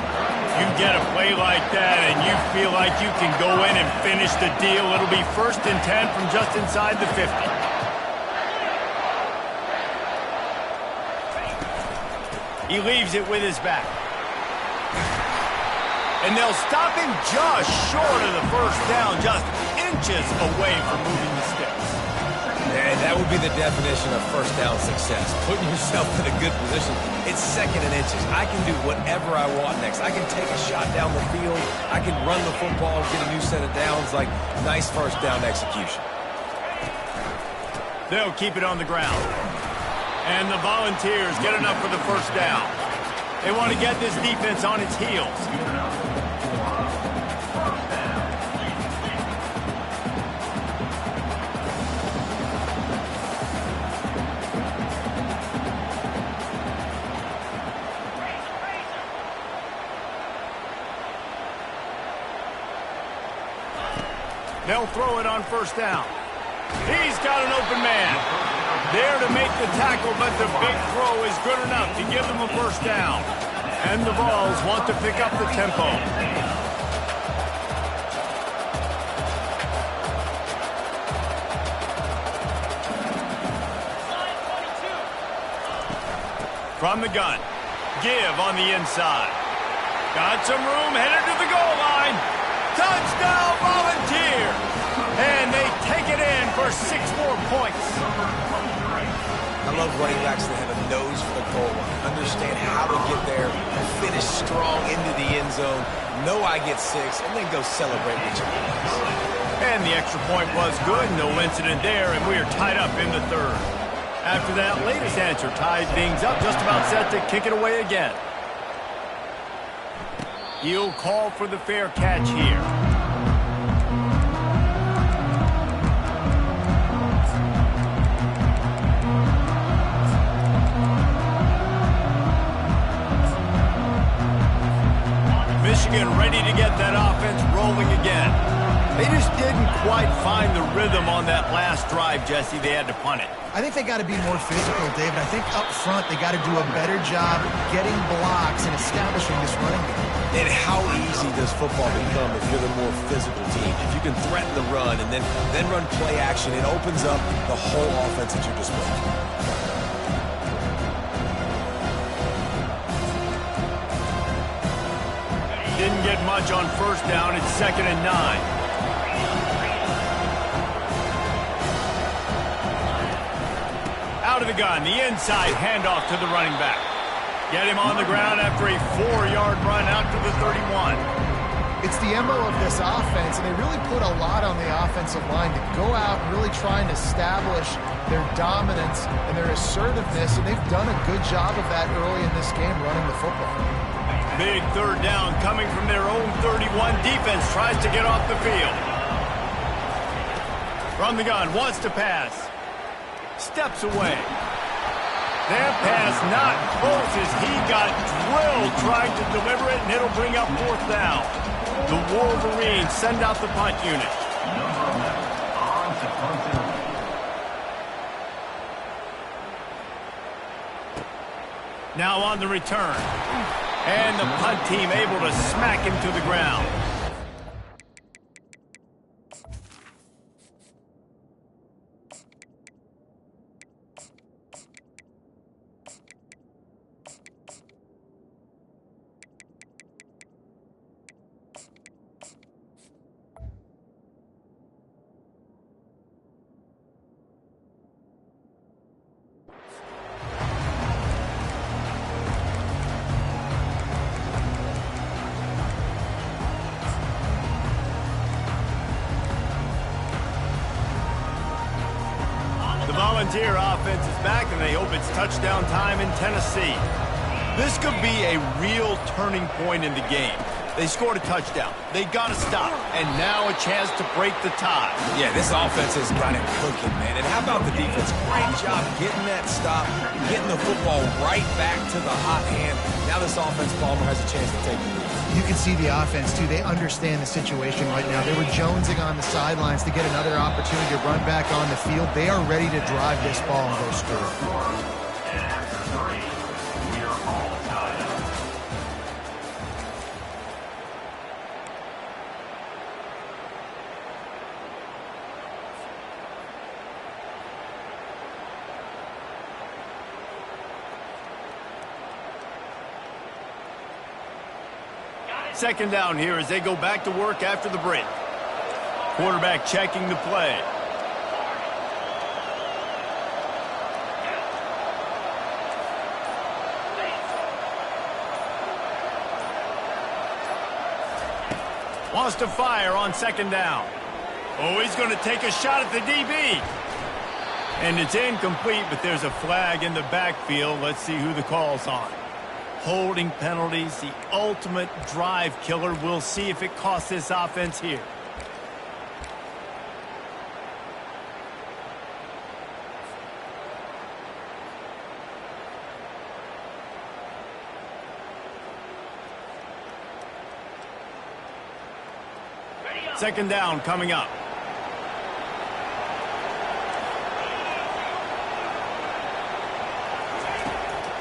You get a play like that and you feel like you can go in and finish the deal. It'll be 1st and 10 from just inside the 50. He leaves it with his back. And they'll stop him just short of the first down, just inches away from moving the sticks.
And that would be the definition of first down success. Putting yourself in a good position. It's 2nd and inches. I can do whatever I want next. I can take a shot down the field. I can run the football, get a new set of downs. Like, nice first down execution.
They'll keep it on the ground. And the Volunteers get enough for the first down. They want to get this defense on its heels. They'll throw it on first down. He's got an open man. There to make the tackle, but the big throw is good enough to give them a first down. And the Vols want to pick up the tempo. From the gun, give on the inside. Got some room, headed to the goal line. Touchdown, Volunteer! And they take it in for 6 more points.
I love running backs that have a nose for the goal line, understand how to get there, finish strong into the end zone, know I get 6, and then go celebrate with your boys.
And the extra point was good, no incident there, and we are tied up in the third. After that latest answer tied things up, just about set to kick it away again. He'll call for the fair catch here. Michigan ready to get that offense rolling again. They just didn't quite find the rhythm on that last drive, Jesse. They had to punt it.
I think they got to be more physical, David. I think up front they got to do a better job getting blocks and establishing this running game.
And how easy does football become if you're the more physical team? If you can threaten the run and then run play action, it opens up the whole offense at your disposal.
Didn't get much on first down. It's 2nd and 9. Out of the gun, the inside handoff to the running back. Get him on the ground after a 4-yard run out to the 31.
It's the MO of this offense, and they really put a lot on the offensive line to go out and really try and establish their dominance and their assertiveness, and they've done a good job of that early in this game running the football.
Big third down coming from their own 31. Defense tries to get off the field. From the gun, wants to pass. Steps away. That pass not close as he got drilled trying to deliver it, and it'll bring up 4th down. The Wolverines send out the punt unit. Now on the return. And the punt team able to smack him to the ground. The Volunteer offense is back, and they hope it's touchdown time in Tennessee. This could be a real turning point in the game. They scored a touchdown. They got to stop, and now a chance to break the tie.
Yeah, this offense has got it cooking, man. And how about the defense? Great job getting that stop, getting the football right back to the hot hand. Now this offense, Palmer, has a chance to take the lead.
You can see the offense, too. They understand the situation right now. They were jonesing on the sidelines to get another opportunity to run back on the field. They are ready to drive this ball and go score.
Second down here as they go back to work after the break. Quarterback checking the play. Wants to fire on 2nd down. Oh, he's going to take a shot at the DB. And it's incomplete, but there's a flag in the backfield. Let's see who the call's on. Holding penalties, the ultimate drive killer. We'll see if it costs this offense here. Second down coming up.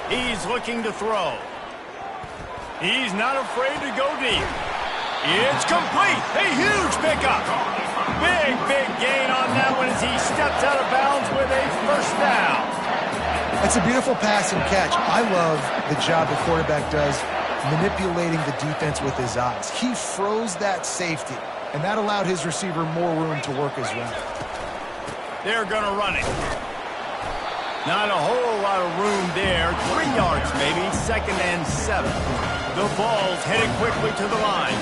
He's looking to throw. He's not afraid to go deep. It's complete. A huge pickup. Big gain on that one as he steps out of bounds with a 1st down.
It's a beautiful pass and catch. I love the job the quarterback does manipulating the defense with his eyes. He froze that safety, and that allowed his receiver more room to work as well.
They're going to run it. Not a whole lot of room there. 3 yards maybe, 2nd and 7. The ball's headed quickly to the line.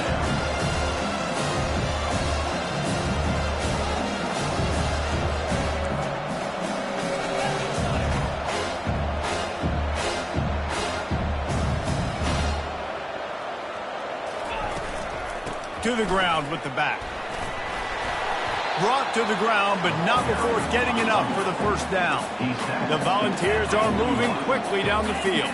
To the ground with the back. Brought to the ground, but not before getting enough for the first down. The Volunteers are moving quickly down the field.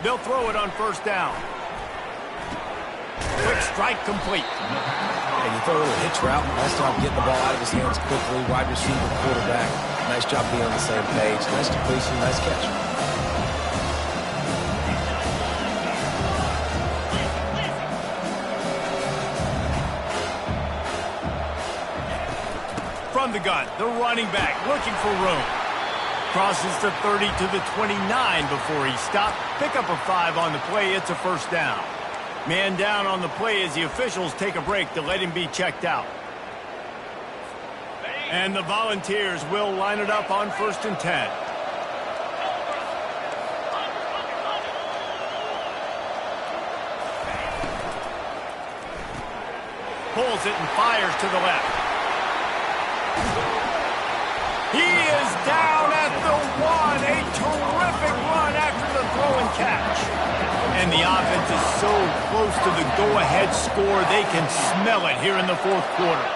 They'll throw it on first down. Quick strike complete.
And you throw a little hitch route. Nice job getting the ball out of his hands quickly. Wide receiver, quarterback. Nice job being on the same page. Nice completion, nice catch.
From the gun, the running back looking for room. Crosses to 30 to the 29 before he stopped. Pick up a 5 on the play. It's a first down. Man down on the play as the officials take a break to let him be checked out. And the Volunteers will line it up on 1st and 10. Pulls it and fires to the left. He is down at the 1. A terrific run after the throw and catch. And the offense is so close to the go-ahead score, they can smell it here in the 4th quarter.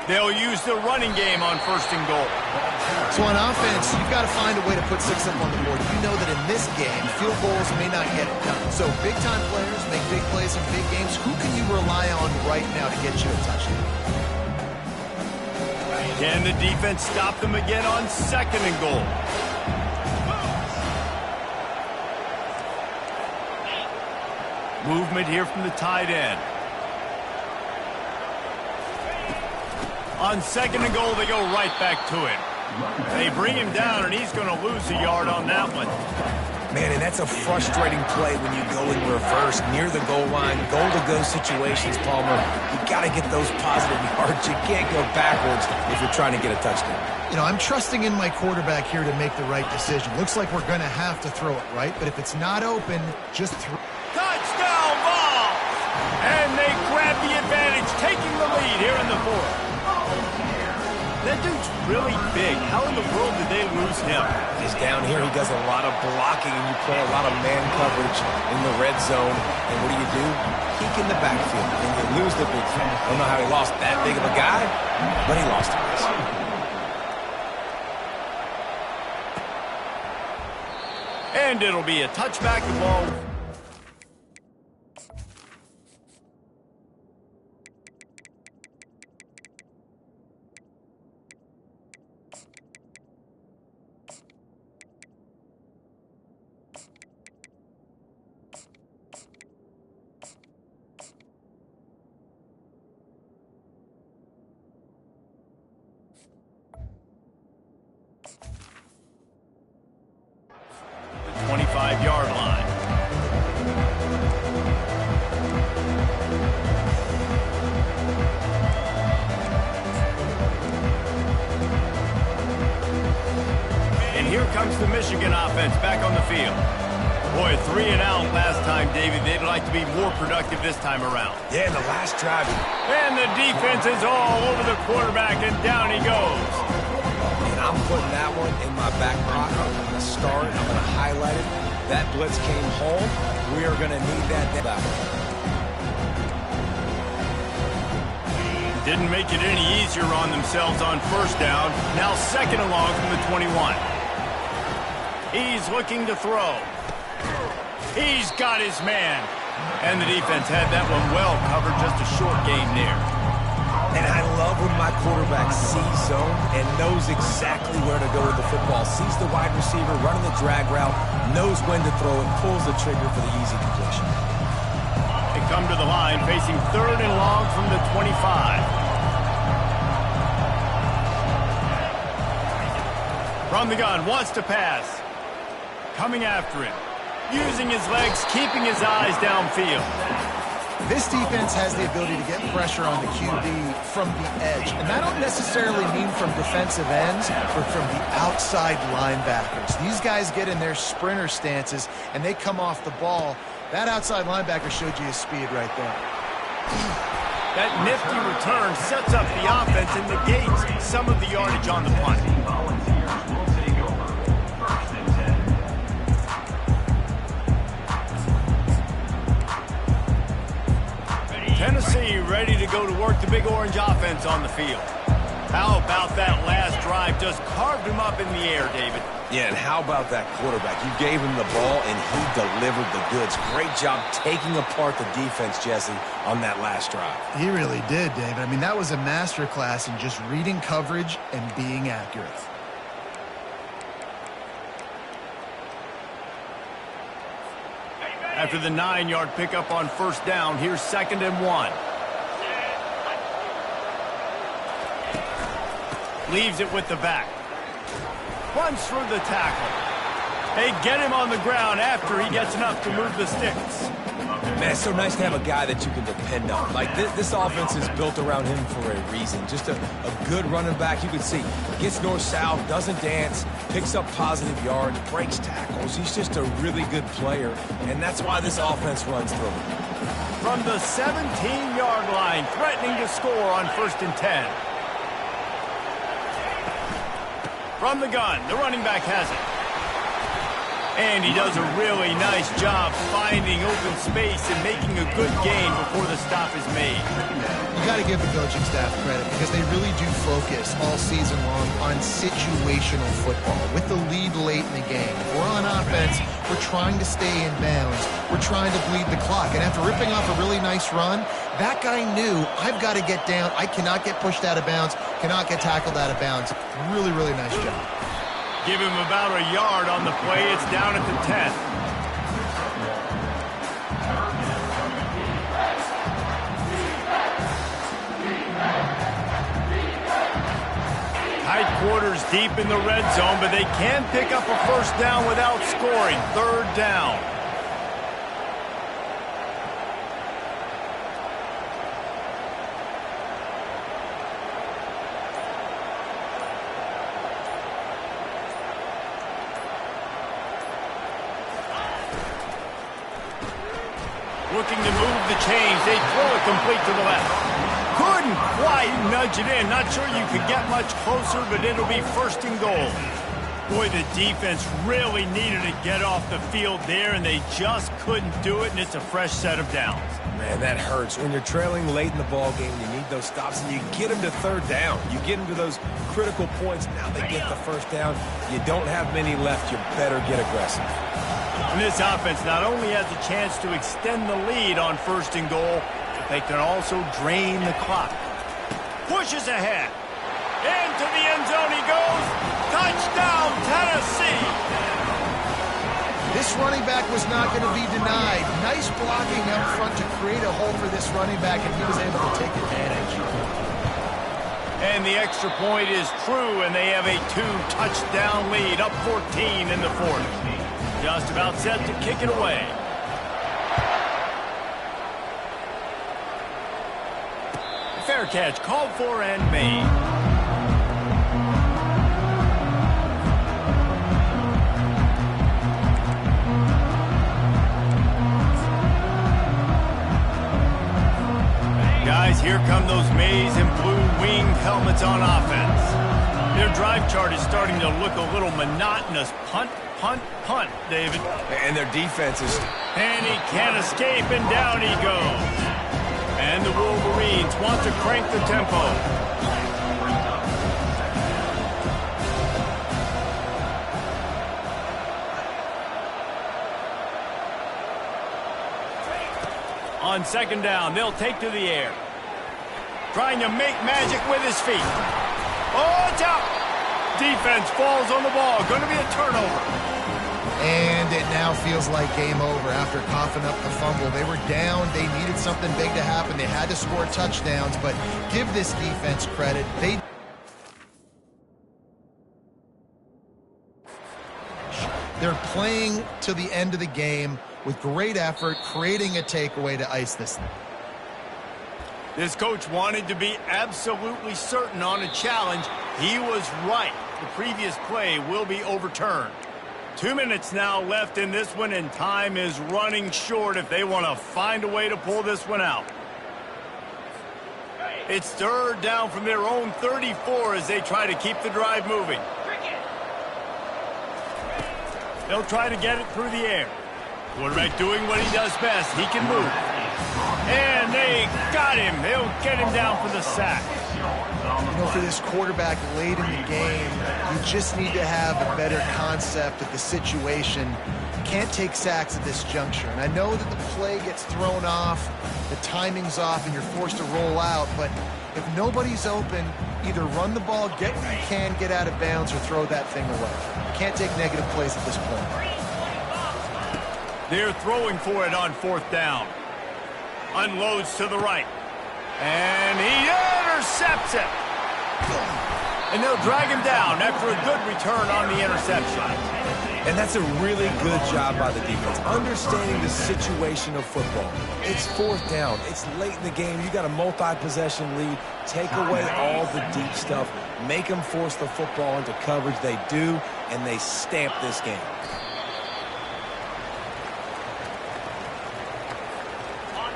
They'll use the running game on 1st and goal.
So on offense, you've got to find a way to put 6 up on the board. You know that in this game, field goals may not get it done. So big-time players make big plays in big games. Who can you rely on right now to get you a touchdown?
Can the defense stop them again on 2nd and goal? Movement here from the tight end. On 2nd and goal, they go right back to him. They bring him down, and he's going to lose a yard on that one.
Man, and that's a frustrating play when you go in reverse near the goal line. Goal-to-go situations, Palmer. You got to get those positive yards. You can't go backwards if you're trying to get a touchdown.
You know, I'm trusting in my quarterback here to make the right decision. Looks like we're going to have to throw it, right? But if it's not open, just throw.
Touchdown ball! And they grab the advantage, taking the lead here in the 4th. That dude's really big. How in the world did they lose him?
He's down here. He does a lot of blocking, and you play a lot of man coverage in the red zone. And what do? Peek in the backfield, and you lose the big thing. I don't know how he lost that big of a guy, but he lost him.
And it'll be a touchback ball. The 25-yard line. And here comes the Michigan offense back on the field. Boy, 3 and out last time, David. They'd like to be more productive this time around.
Yeah, in the last drive.
And the defense is all over the quarterback, and down he goes.
And I'm putting that one in my back pocket. I'm going to start it. I'm going to highlight it. That blitz came home. We are going to need that back.
Didn't make it any easier on themselves on 1st down. Now 2nd and long from the 21. He's looking to throw. He's got his man. And the defense had that one well covered, just a short gain there.
And I love when my quarterback sees zone and knows exactly where to go with the football. Sees the wide receiver running the drag route, knows when to throw it, pulls the trigger for the easy completion.
They come to the line, facing 3rd and long from the 25. From the gun, wants to pass. Coming after him. Using his legs, keeping his eyes downfield.
This defense has the ability to get pressure on the QB from the edge. And I don't necessarily mean from defensive ends, but from the outside linebackers. These guys get in their sprinter stances, and they come off the ball. That outside linebacker showed you his speed right there.
That nifty return sets up the offense and negates some of the yardage on the punt. Tennessee ready to go to work the Big Orange offense on the field. How about that last drive? Just carved him up in the air, David.
Yeah, and how about that quarterback? You gave him the ball, and he delivered the goods. Great job taking apart the defense, Jesse, on that last drive.
He really did, David. I mean, that was a masterclass in just reading coverage and being accurate.
After the 9-yard pickup on 1st down, here's 2nd and 1. Leaves it with the back. Runs through the tackle. They get him on the ground after he gets enough to move the sticks.
Man, it's so nice to have a guy that you can depend on. Like, this offense is built around him for a reason. Just a good running back. You can see, gets north-south, doesn't dance, picks up positive yards, breaks tackles. He's just a really good player, and that's why this offense runs through him.
From the 17-yard line, threatening to score on 1st and 10. From the gun, the running back has it. And he does a really nice job finding open space and making a good gain before the stop is made.
You got to give the coaching staff credit because they really do focus all season long on situational football with the lead late in the game. If we're on offense, we're trying to stay in bounds. We're trying to bleed the clock. And after ripping off a really nice run, that guy knew, I've got to get down. I cannot get pushed out of bounds, cannot get tackled out of bounds. Really, really nice job.
Give him about a yard on the play. It's down at the 10. Tight quarters deep in the red zone, but they can pick up a 1st down without scoring. 3rd down. Looking to move the chains. They throw it complete to the left. Couldn't quite nudge it in. Not sure you could get much closer, but it'll be 1st and goal. Boy, the defense really needed to get off the field there, and they just couldn't do it, and it's a fresh set of downs.
Man, that hurts. When you're trailing late in the ball game, you need those stops, and you get them to 3rd down. You get them to those critical points. Now they get the 1st down. You don't have many left. You better get aggressive.
And this offense not only has a chance to extend the lead on 1st and goal, but they can also drain the clock. Pushes ahead. Into the end zone he goes. Touchdown, Tennessee!
This running back was not going to be denied. Nice blocking up front to create a hole for this running back, and he was able to take advantage.
And the extra point is true, and they have a 2-touchdown lead, up 14 in the 4th. Just about set to kick it away. Fair catch called for and made. Guys, here come those maize and blue winged helmets on offense. Their drive chart is starting to look a little monotonous. Punt, punt, punt, David.
And their defense is...
And he can't escape, and down he goes. And the Wolverines want to crank the tempo. On second down, they'll take to the air. Trying to make magic with his feet. Oh, it's out. Defense falls on the ball. Going to be a turnover.
And it now feels like game over after coughing up the fumble. They were down. They needed something big to happen. They had to score touchdowns, but give this defense credit. They're playing to the end of the game with great effort, creating a takeaway to ice this thing.
This coach wanted to be absolutely certain on a challenge. He was right. The previous play will be overturned. 2 minutes now left in this one, and time is running short if they want to find a way to pull this one out. It's third down from their own 34 as they try to keep the drive moving. They'll try to get it through the air. Quarterback doing what he does best. He can move. And they got him. They'll get him down for the sack.
You know, for this quarterback late in the game, you just need to have a better concept of the situation. You can't take sacks at this juncture. And I know that the play gets thrown off, the timing's off, and you're forced to roll out. But if nobody's open, either run the ball, get what you can, get out of bounds, or throw that thing away. You can't take negative plays at this point.
They're throwing for it on fourth down. Unloads to the right. And he intercepts it. And they'll drag him down after a good return on the interception.
And that's a really good job by the defense, understanding the situation of football. It's fourth down. It's late in the game. You got a multi-possession lead. Take away all the deep stuff. Make them force the football into coverage. They do, and they stamp this game.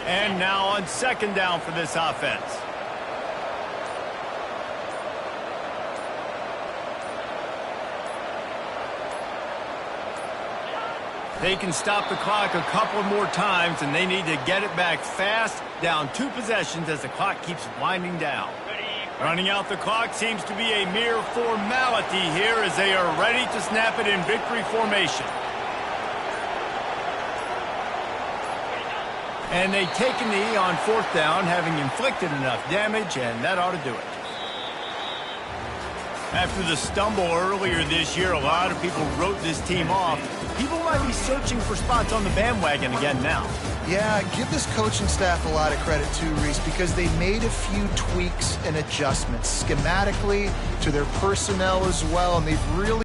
And now on second down for this offense. They can stop the clock a couple more times, and they need to get it back fast, down 2 possessions as the clock keeps winding down. Running out the clock seems to be a mere formality here as they are ready to snap it in victory formation. And they take a knee on fourth down, having inflicted enough damage, and that ought to do it. After the stumble earlier this year, a lot of people wrote this team off. People might be searching for spots on the bandwagon again now.
Yeah, give this coaching staff a lot of credit too, Reese, because they made a few tweaks and adjustments schematically to their personnel as well, and they've really